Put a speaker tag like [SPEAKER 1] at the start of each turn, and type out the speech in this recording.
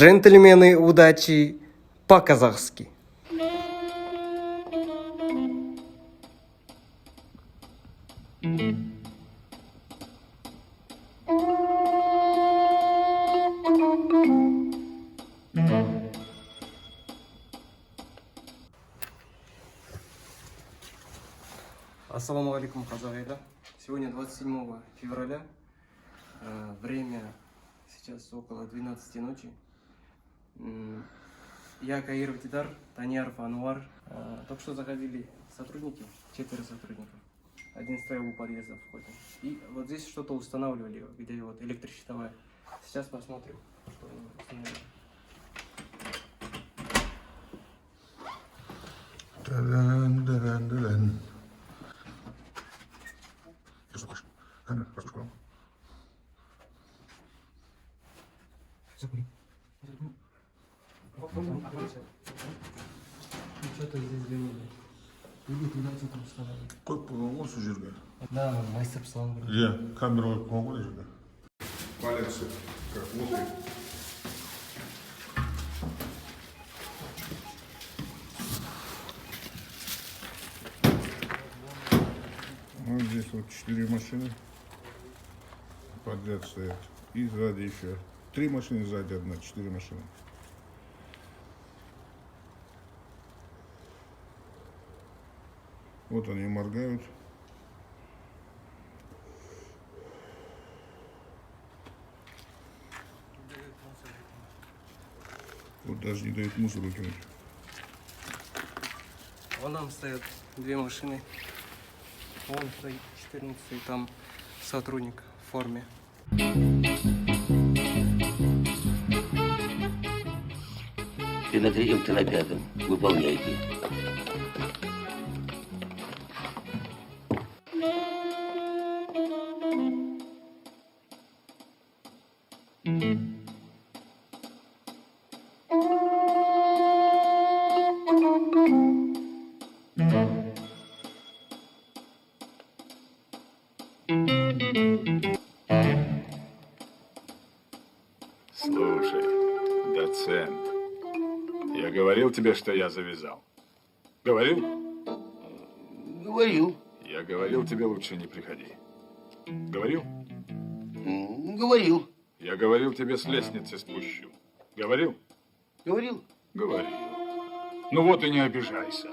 [SPEAKER 1] Джентльмены, удачи по-казахски. Ассаламу алейкум, казахида. Сегодня 27 февраля. Время сейчас около 12 ночи. Я Каиров Дидар, Таньяров Ануар. Только что заходили сотрудники, 4 сотрудников. Один стоял у подъезда входит. И вот здесь что-то устанавливали, где вот электрощитовая. Сейчас посмотрим, что они установили. Что-то здесь звенели. Или туда что-то установили.
[SPEAKER 2] Как по осы жерге?
[SPEAKER 1] Да, мастер салон.
[SPEAKER 2] Иә, камера қойып қойған ғой жерге. Паленцы, как внутри. Вот здесь вот 4 машины подряд стоят. И сзади еще 3 машины, сзади одна, 4 машины. Вот они моргают. Вот даже не дают мусор выкинуть.
[SPEAKER 1] Вон там стоят 2 машины. Вон стоит 14-й, там сотрудник в форме.
[SPEAKER 3] Ты на 3-м, ты на 5-м. Выполняйте.
[SPEAKER 4] Слушай, доцент, я говорил тебе, что я завязал. Говорил?
[SPEAKER 3] Говорил.
[SPEAKER 4] Я говорил тебе, лучше не приходи. Говорил?
[SPEAKER 3] Говорил.
[SPEAKER 4] Я говорил тебе, с лестницы спущу. Говорил?
[SPEAKER 3] Говорил.
[SPEAKER 4] Говорил. Ну вот и не обижайся.